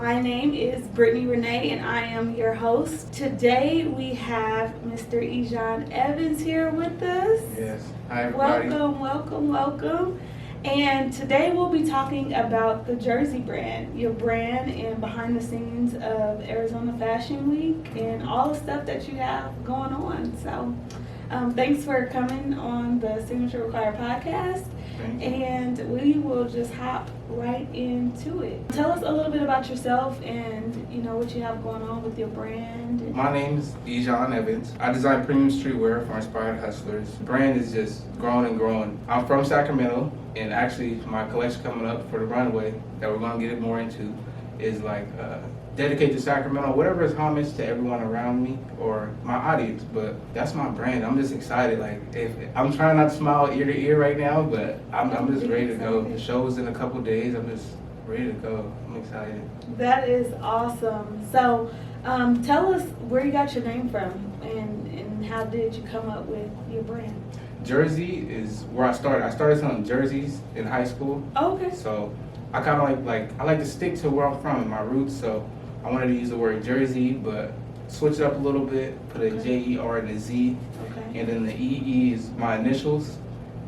My name is Brittany Renee and I am your host. Today we have Mr. Ehjzohn Evans here with us. Yes. Hi everybody. Welcome. And today we'll be talking about the JerZee Brand, your brand and behind the scenes of Arizona Fashion Week and all the stuff that you have going on. So thanks for coming on the Signature Required podcast. And we will just hop right into it. Tell us a little bit about yourself and what you have going on with your brand. My name is Ehjzohn Evans. I design premium streetwear for inspired hustlers. The brand is just growing and growing. I'm from Sacramento, and actually my collection coming up for the Runway that we're going to get more into is like dedicated to Sacramento, whatever is homage to everyone around me or my audience. But that's my brand. I'm just excited. Like, if I'm trying not to smile ear to ear right now, but I'm just ready to go. The show's in a couple days. I'm just ready to go. I'm excited. That is awesome. So tell us where you got your name from and how did you come up with your brand? JerZee is where I started. I started selling jerseys in high school. Oh, okay. So I kind of I like to stick to where I'm from and my roots. So I wanted to use the word JerZee, but switch it up a little bit, put a J-E-R and a Z, and then the E-E is my initials,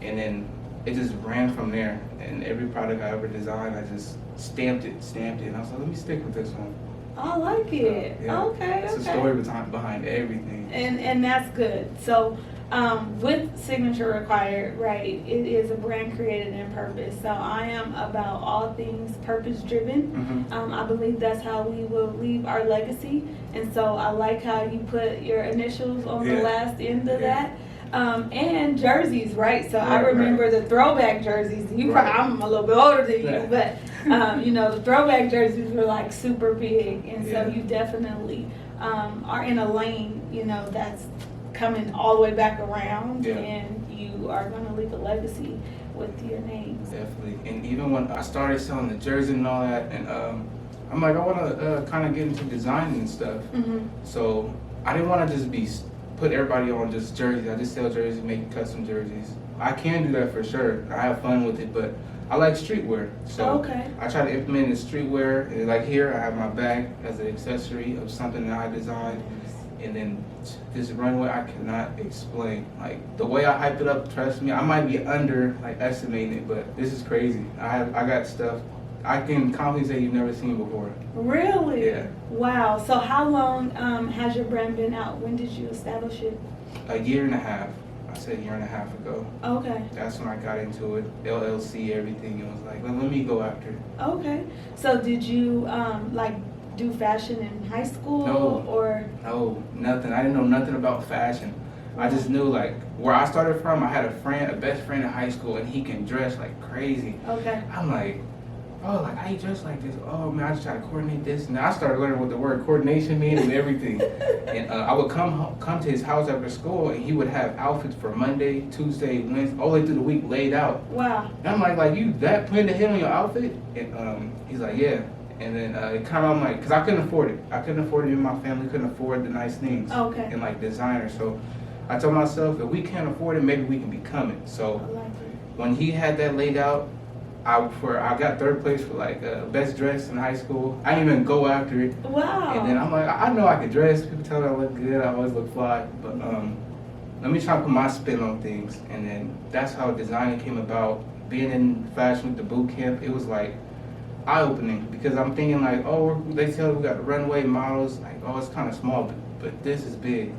and then it just ran from there. And every product I ever designed, I just stamped it, and I was like, let me stick with this one. I like it. Yeah, Okay. It's a story behind everything. And that's good. So with Signature Required, right, it is a brand created in purpose. So I am about all things purpose driven. I believe that's how we will leave our legacy. And so I like how you put your initials on the last end of that. And jerseys, right? So I remember the throwback jerseys. I'm a little bit older than you, but the throwback jerseys were like super big, and so you definitely are in a lane, that's coming all the way back around, and you are going to leave a legacy with your names. Definitely. And even when I started selling the jersey and all that, and I'm like, I want to kind of get into designing and stuff. So I didn't want to just put everybody on just jerseys. I just sell jerseys, make custom jerseys. I can do that for sure. I have fun with it, but I like streetwear. So I try to implement the streetwear. And like here, I have my bag as an accessory of something that I designed. And then this Runway, I cannot explain. Like, the way I hype it up, trust me, I might be estimating it, but this is crazy. I got stuff I can confidently say you've never seen before. Really? Yeah. Wow. So how long has your brand been out? When did you establish it? A year and a half. I said a year and a half ago. Okay. That's when I got into it. LLC, everything. It was like, let me go after it. Okay. So did you do fashion in high school? No, nothing. I didn't know nothing about fashion. I just knew where I started from. I had a best friend in high school, and he can dress like crazy. Okay. I'm like, oh, how you dress like this? Oh man, I just try to coordinate this, and I started learning what the word coordination means and everything. And I would come to his house after school, and he would have outfits for Monday, Tuesday, Wednesday, all the way through the week laid out. Wow. And I'm like you that putting the hit on your outfit? And he's like, yeah. And then I'm like, because I couldn't afford it. I couldn't afford it. And my family couldn't afford the nice things. Okay. And designer. So I told myself, if we can't afford it, maybe we can become it. So when he had that laid out, I got third place for best dress in high school. I didn't even go after it. Wow. And then I'm like, I know I could dress. People tell me I look good. I always look fly. But let me try to put my spin on things. And then that's how designing came about. Being in fashion with the boot camp, it was eye-opening, because I'm thinking they tell we got the Runway models, it's kind of small, but this is big.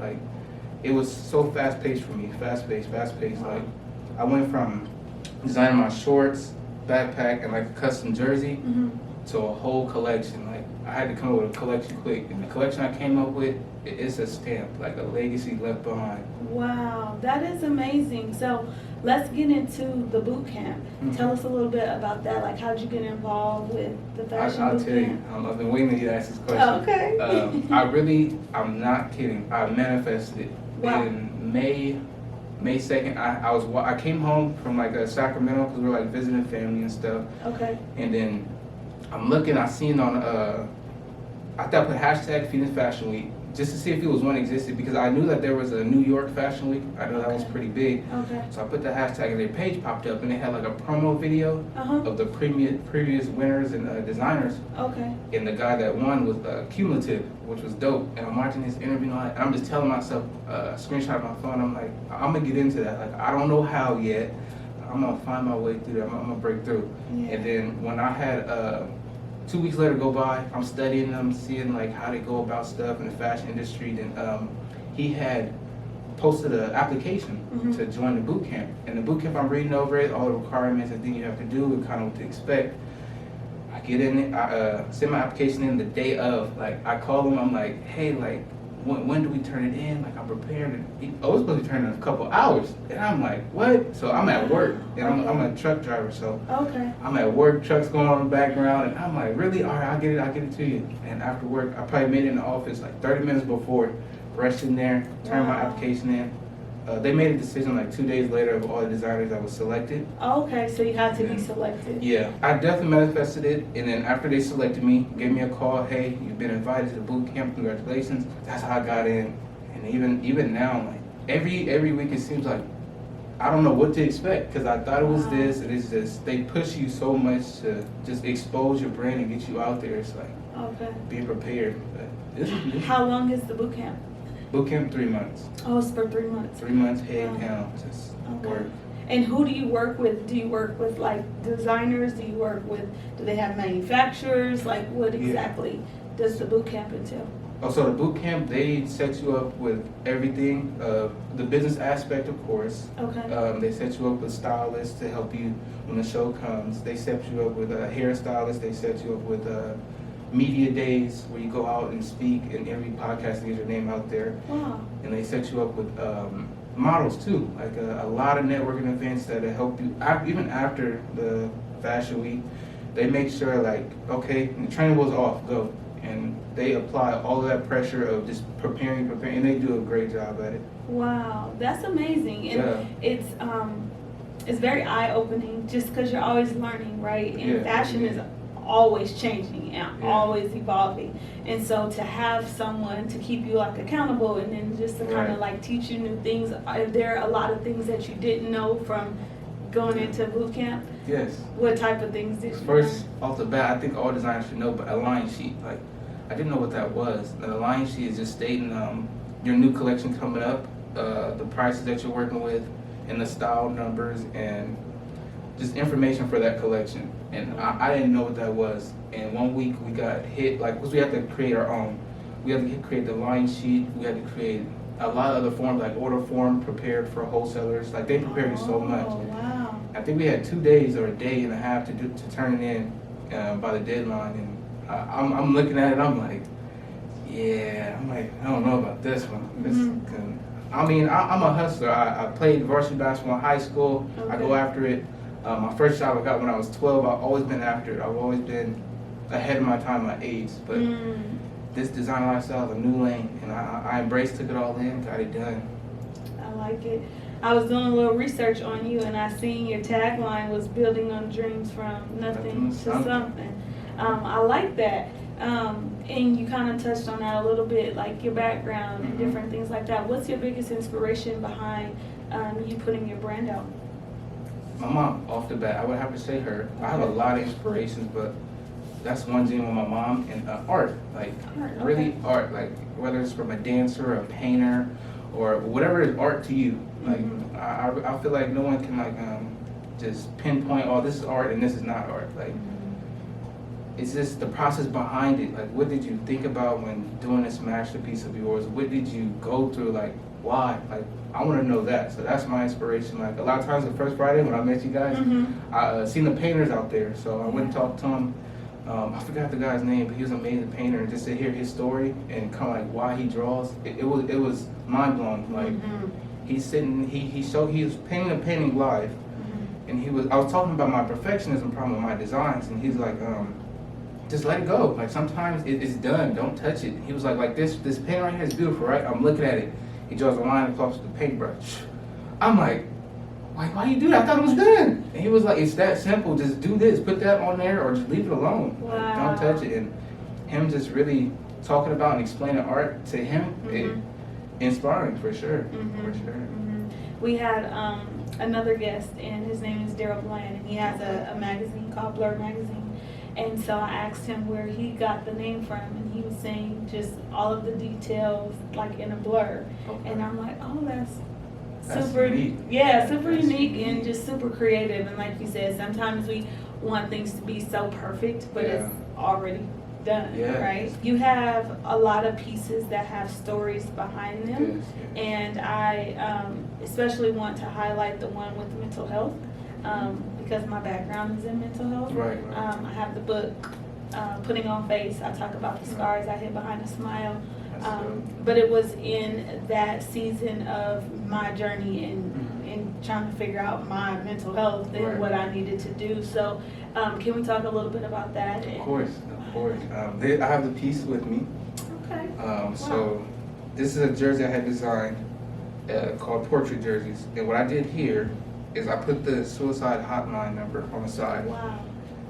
It was so fast-paced for me, fast-paced. I went from designing my shorts, backpack, and a custom jersey to a whole collection. I had to come up with a collection quick, and the collection I came up with, it's a stamp, a legacy left behind. Wow, that is amazing. So let's get into the boot camp. Tell us a little bit about that. How'd you get involved with the fashion I'll boot tell camp? you. I've been waiting to you ask this question. Okay. I'm not kidding. I manifested it. Wow. In May 2nd. I came home from Sacramento because we were visiting family and stuff. Okay. And then I'm looking. I I thought I put hashtag Phoenix Fashion Week just to see if it was one existed, because I knew that there was a New York Fashion Week. I know that was pretty big. Okay. So I put the hashtag and their page popped up and they had like a promo video of the previous winners and designers. Okay. And the guy that won was Cumulative, which was dope. And I'm watching his interview and I'm just telling myself, screenshot of my phone, I'm like, I'm gonna get into that. Like, I don't know how yet. I'm gonna find my way through that. I'm gonna break through. Yeah. And then when I had 2 weeks later go by, I'm studying them, seeing like how they go about stuff in the fashion industry. Then he had posted an application to join the boot camp. And the boot camp, I'm reading over it, all the requirements and things you have to do and kind of what to expect. I get in it, I send my application in the day of. Like, I call him, I'm like, hey, like, when do we turn it in? Like, I'm prepared. I was supposed to turn it in a couple hours. And I'm like, what? So I'm at work, and I'm a truck driver, so I'm at work, trucks going on in the background, and I'm like, really? All right, I'll get it to you. And after work, I probably made it in the office like 30 minutes before, rushed in there, turned my application in. They made a decision like 2 days later of all the designers that was selected. Okay, so you had to be selected. Yeah, I definitely manifested it, and then after they selected me, gave me a call, hey, you've been invited to the boot camp, congratulations. That's how I got in. And even now, like every week it seems like I don't know what to expect, because I thought it was this, and it's just, they push you so much to just expose your brand and get you out there. It's like, being prepared. But this is new. How long is the boot camp? Boot camp 3 months. Oh, it's for 3 months. 3 months, head down, just work. And who do you work with? Do you work with like designers? Do they have manufacturers? Like, what exactly does the boot camp entail? Oh, so the boot camp, they set you up with everything, the business aspect, of course. Okay. They set you up with stylists to help you when the show comes. They set you up with a hairstylist. They set you up with media days where you go out and speak in every podcast and get your name out there. Wow. And they set you up with models too, like a lot of networking events that help you, even after the fashion week. They make sure, like, okay, the training was off, go. And they apply all of that pressure of just preparing, and they do a great job at it. Wow, that's amazing. And it's very eye-opening, just because you're always learning, right? And fashion is always changing and always evolving. And so to have someone to keep you like accountable, and then just to kind of like teach you new things. Are there a lot of things that you didn't know from going into boot camp? Yes. What type of things did you First, off the bat, I think all designers should know, but a line sheet. Like, I didn't know what that was. The line sheet is just stating your new collection coming up, the prices that you're working with, and the style numbers, and just information for that collection. And I didn't know what that was. And 1 week we got hit, like, because we had to create our own. We had to create the line sheet. We had to create a lot of other forms, like order form prepared for wholesalers. Like, they prepare you so much. Wow. I think we had 2 days or a day and a half to turn it in by the deadline. And I'm looking at it, I'm like, I don't know about this one. I mean, I'm a hustler. I played varsity basketball in high school. I go after it. My first job I got when I was 12. I've always been after it. I've always been ahead of my time, my age. But this design lifestyle is a new lane, and I embraced, took it all in, got it done. I like it. I was doing a little research on you, and I seen your tagline was building on dreams from nothing to something. I like that. And you kind of touched on that a little bit, like your background and different things like that. What's your biggest inspiration behind you putting your brand out? My mom, off the bat, I would have to say her. I have a lot of inspirations, but that's one gene with my mom. And art, like really art, like whether it's from a dancer, a painter, or whatever is art to you. Like I feel like no one can like just pinpoint, oh, this is art and this is not art. Like it's just the process behind it. Like, what did you think about when doing this masterpiece of yours? What did you go through? Like, why? Like, I want to know that. So that's my inspiration. Like, a lot of times the first Friday when I met you guys, I seen the painters out there. So I went and talked to him. I forgot the guy's name, but he was an amazing painter. And just to hear his story and kind of like why he draws, it was mind blowing. Like, he's sitting, he was painting a painting live, and I was talking about my perfectionism problem with my designs, and he's like, just let it go. Like, sometimes it's done. Don't touch it. He was like this paint right here is beautiful, right? I'm looking at it. He draws a line across the paintbrush. I'm like, why you do that? I thought it was done. And he was like, it's that simple. Just do this. Put that on there or just leave it alone. Wow. Like, don't touch it. And him just really talking about and explaining art to him, it inspiring for sure, for sure. We had another guest, and his name is Daryl Bland, and he has a magazine called Blur Magazine. And so I asked him where he got the name from, and he was saying just all of the details like in a blur. Okay. And I'm like, oh, that's super unique. Yeah, super That's unique and just super creative. And like you said, sometimes we want things to be so perfect, but it's already done, right? You have a lot of pieces that have stories behind them. Yes. And I especially want to highlight the one with mental health. Because my background is in mental health. Right. I have the book, Putting on Face. I talk about the scars I hid behind a smile. But it was in that season of my journey in trying to figure out my mental health and what I needed to do. So can we talk a little bit about that? Of course. I have the piece with me. Okay. So this is a jersey I had designed called Portrait Jerseys. And what I did here is I put the suicide hotline number on the side. Wow.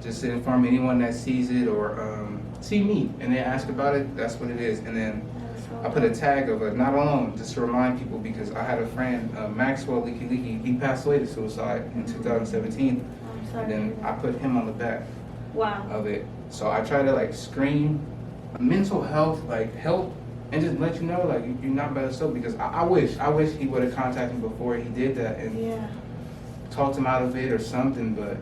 Just to inform anyone that sees it or see me and they ask about it, that's what it is. And then I put a tag of it, not alone, just to remind people, because I had a friend, Maxwell Leaky, he passed away to suicide in 2017. I'm sorry. And then I put him on the back of it. So I try to like scream mental health, like help, and just let you know like you're not by yourself, because I wish he would have contacted me before he did that and talked him out of it or something. But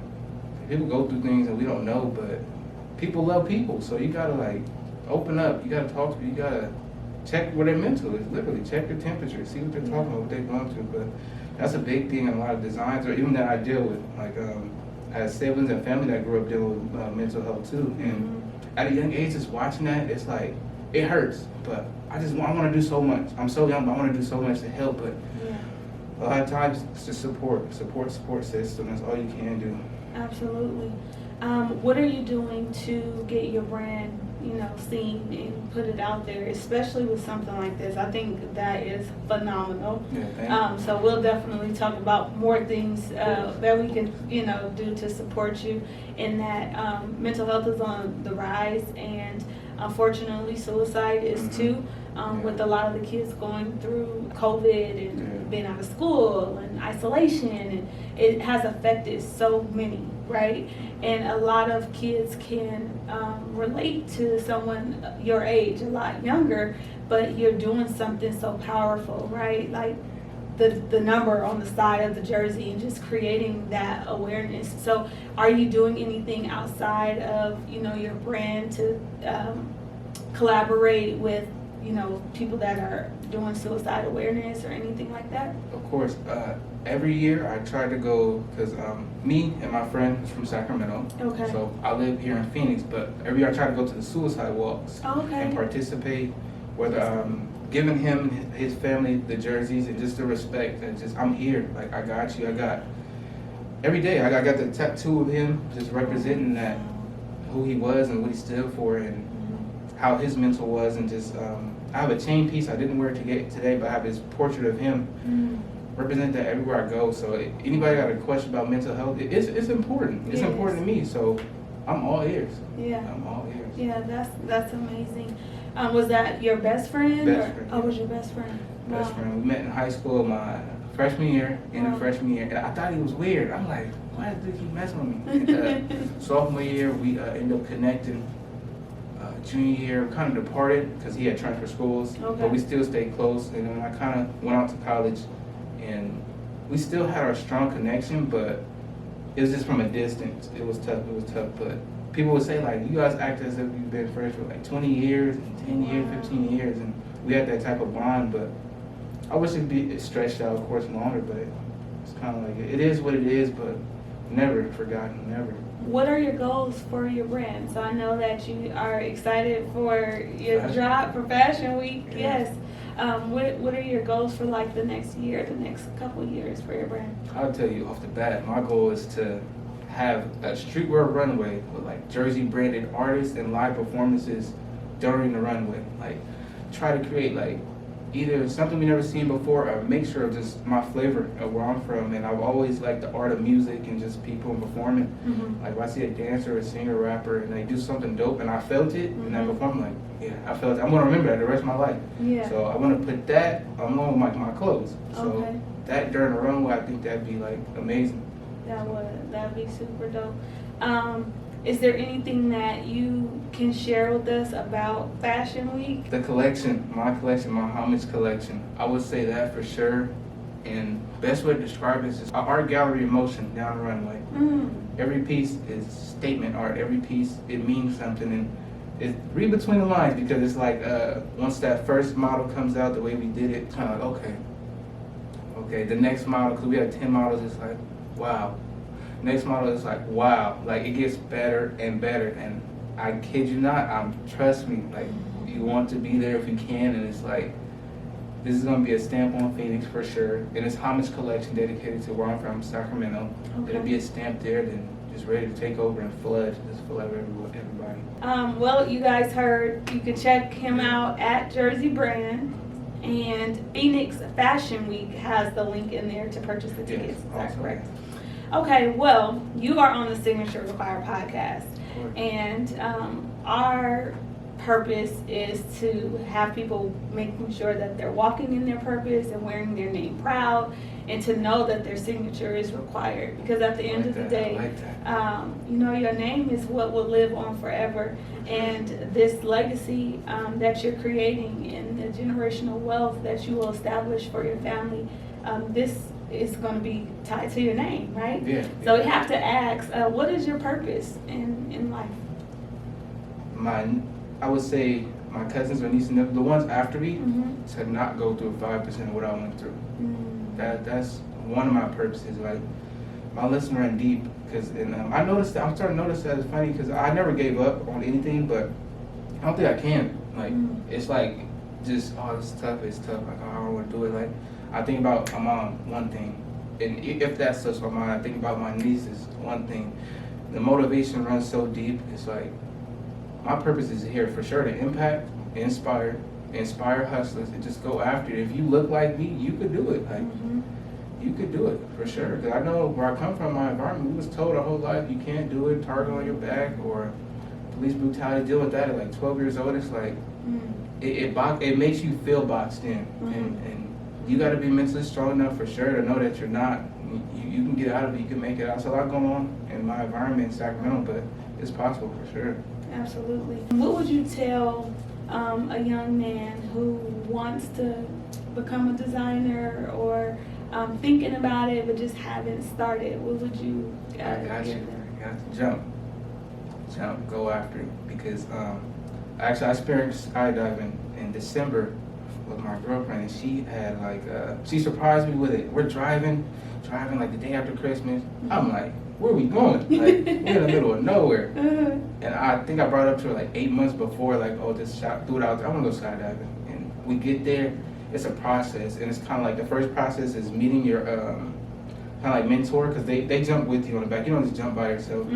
people go through things and we don't know, but people love people, so you gotta like open up, you gotta talk to people, you gotta check where their mental is, literally check their temperature, see what they're talking about, what they're going through. But that's a big thing in a lot of designs, or even that I deal with, like as siblings and family that grew up dealing with mental health too. And at a young age, just watching that, it's like, it hurts, but I want to do so much. I'm so young, but I want to do so much to help. But a lot of times it's just support system. That's all you can do. Absolutely. What are you doing to get your brand, seen and put it out there, especially with something like this? I think that is phenomenal. So we'll definitely talk about more things that we can, do to support you in that. Mental health is on the rise, and unfortunately suicide is too. With a lot of the kids going through COVID and being out of school and isolation, and it has affected so many, right? And a lot of kids can relate to someone your age, a lot younger, but you're doing something so powerful, right? Like the number on the side of the jersey and just creating that awareness. So are you doing anything outside of, your brand to collaborate with people that are doing suicide awareness or anything like that? Of course. Every year I try to go, because me and my friend is from Sacramento. Okay. So I live here in Phoenix, but every year I try to go to the suicide walks and participate, whether giving him, his family, the jerseys, and just the respect, and just, I'm here, like, I got you, every day I got the tattoo of him, just representing that, who he was and what he stood for, and how his mental was, and just, I have a chain piece, I didn't wear it today, but I have his portrait of him, represent that everywhere I go. So anybody got a question about mental health, it's important. It's important to me, so I'm all ears. I'm all ears. Yeah, that's amazing. Was that your best friend? Best friend. Oh, was your best friend? Best friend. We met in high school my freshman year, freshman year, and I thought he was weird. I'm like, why does he keep messing with me? And, sophomore year, we ended up connecting. Junior year, kind of departed because he had transfer schools, but we still stayed close. And then I kind of went out to college, and we still had our strong connection, but it was just from a distance. It was tough. But people would say, like, you guys act as if you've been friends for like 20 years, and 10 years, 15 years, and we had that type of bond. But I wish it'd be stretched out, of course, longer. But it's kind of like it is what it is. But never forgotten, never. What are your goals for your brand? So I know that you are excited for your drop for Fashion Week. Yes. What are your goals for like the next year, the next couple of years for your brand? I'll tell you off the bat, my goal is to have a streetwear runway with like JerZee branded artists and live performances during the runway. Like try to create like either something we never seen before, or make sure of just my flavor of where I'm from. And I've always liked the art of music and just people performing. Like if I see a dancer, a singer, rapper, and they do something dope, and I felt it in that performance, like yeah, I felt I'm gonna remember that the rest of my life. Yeah. So I want to put that along with my clothes. So Okay. that during the runway, I think that'd be like amazing. That'd be super dope. Is there anything that you can share with us about Fashion Week? The collection, my homage collection, I would say that for sure. And best way to describe it is just art gallery in motion down the runway. Every piece is statement art. Every piece, it means something. And it's read between the lines, because it's like once that first model comes out, the way we did it, kind of like, okay. The next model, because we had 10 models, it's like, wow. Next model is like, wow. Like, it gets better and better. And I kid you not, trust me, like, you want to be there if you can. And it's like, this is going to be a stamp on Phoenix for sure. And it's homage collection dedicated to where I'm from, Sacramento. Okay. It'll be a stamp there, then just ready to take over and flood everybody. Well, you guys heard, you can check him out at JerZee Brand, and Phoenix Fashion Week has the link in there to purchase the tickets. Is that correct? Okay, well, you are on the Signature Required podcast, and our purpose is to have people making sure that they're walking in their purpose and wearing their name proud, and to know that their signature is required, because at the end of the day, your name is what will live on forever, and this legacy that you're creating and the generational wealth that you will establish for your family, this is going to be tied to your name, right? Yeah. So we have to ask, what is your purpose in life? I would say my cousins or nieces, the ones after me, to not go through 5% of what I went through. That's one of my purposes. Like, my list run deep, because I noticed that, I'm starting to notice that it's funny, because I never gave up on anything, but I don't think I can. Like, it's like, just, it's tough. Like, I don't want to do it. Like, I think about my mom, one thing, and if that's such my mind, I think about my nieces, one thing. The motivation runs so deep. It's like, my purpose is here for sure to impact, inspire hustlers, and just go after it. If you look like me, you could do it. Like, you could do it for sure. Because I know where I come from, my environment, we was told our whole life you can't do it, target on your back, or police brutality. Deal with that at like 12 years old. It's like it makes you feel boxed in, and you got to be mentally strong enough for sure to know that you're not. You can get out of it. You can make it out. There's a lot going on in my environment in Sacramento, but it's possible for sure. Absolutely. What would you tell a young man who wants to become a designer, or thinking about it but just haven't started? What would you give them? You got to jump, go after it. Because actually I experienced skydiving in December with my girlfriend, and she had she surprised me with it. We're driving like the day after Christmas. I'm like, where are we going? Like, we're in the middle of nowhere. And I think I brought it up to her like 8 months before, like, just threw it out there. I want to go skydiving. And we get there, it's a process. And it's kind of like the first process is meeting your kind of like mentor, because they jump with you on the back. You don't just jump by yourself.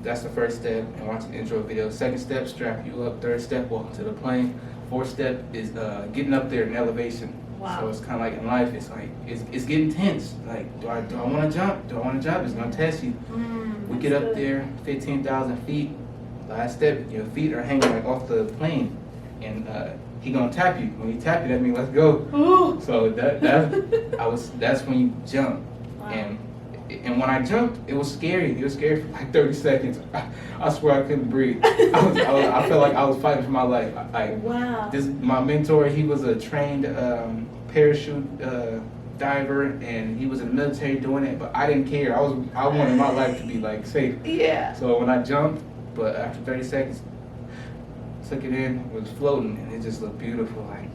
That's the first step, and watch the intro video. Second step, strap you up. Third step, walk to the plane. Fourth step is getting up there in elevation. Wow. So it's kind of like in life, it's like, it's getting tense. Like, do I want to jump? Do I want to jump? It's going to test you. We get up there, 15,000 feet. Last step, your feet are hanging like off the plane. And he going to tap you. When he tap you, that means let's go. Ooh. So that's when you jump. Wow. And when I jumped, it was scary. It was scary for like 30 seconds. I swear I couldn't breathe. I felt like I was fighting for my life. Wow. My mentor, he was a trained parachute diver, and he was in the military doing it, but I didn't care. I wanted my life to be like safe. Yeah. So when I jumped, but after 30 seconds, took it in, was floating, and it just looked beautiful. Like,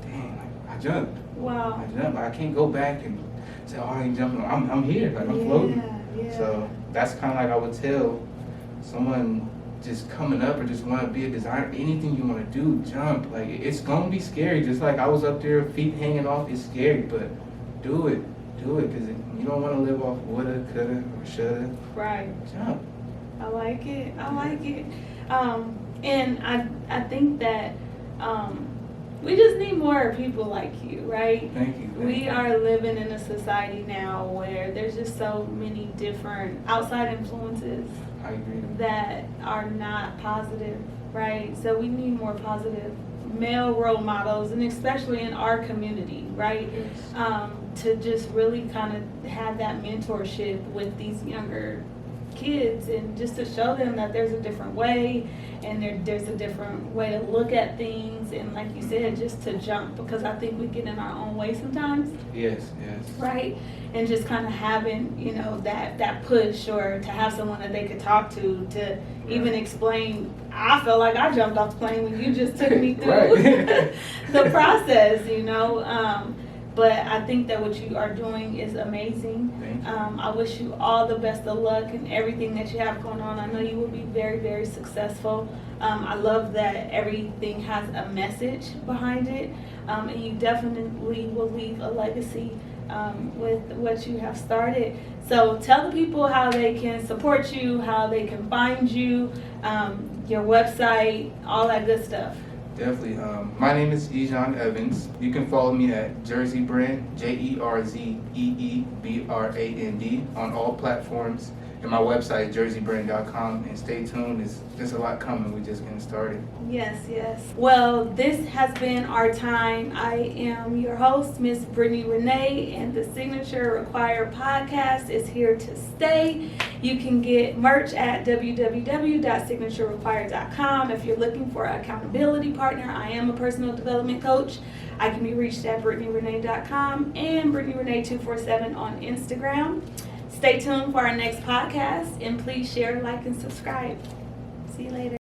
dang, like, I jumped. Wow. I jumped. I can't go back and say, I ain't jumping. I'm here. Like, I'm floating. Yeah. So that's kind of like I would tell someone just coming up or just want to be a designer. Anything you want to do, jump. Like, it's gonna be scary. Just like I was up there, feet hanging off. It's scary, but do it, because you don't want to live off woulda, coulda, or shoulda. Right. Jump. I like it. And I think that we just need more people like you, right? Thank you. We are living in a society now where there's just so many different outside influences I agree. that are not positive right? So we need more positive male role models, and especially in our community, right? Yes. To just really kind of have that mentorship with these younger kids, and just to show them that there's a different way, and there's a different way to look at things, and like you said, just to jump, because I think we get in our own way sometimes. Yes. Right? And just kind of having, you know, that push, or to have someone that they could talk to even explain. I feel like I jumped off the plane when you just took me through the process, you know. But I think that what you are doing is amazing. Thank you. I wish you all the best of luck in everything that you have going on. I know you will be very, very successful. I love that everything has a message behind it. And you definitely will leave a legacy with what you have started. So tell the people how they can support you, how they can find you, your website, all that good stuff. Definitely. My name is Ehjzohn Evans. You can follow me at JerZee Brand, JerZeeBrand, on all platforms. And my website, JerZeeBrand.com. And stay tuned. There's a lot coming. We're just getting started. Yes. Well, this has been our time. I am your host, Miss Brittany Renee, and the Signature Required podcast is here to stay. You can get merch at www.signaturerequired.com. If you're looking for an accountability partner, I am a personal development coach. I can be reached at BrittanyRenee.com and BrittanyRenee247 on Instagram. Stay tuned for our next podcast, and please share, like, and subscribe. See you later.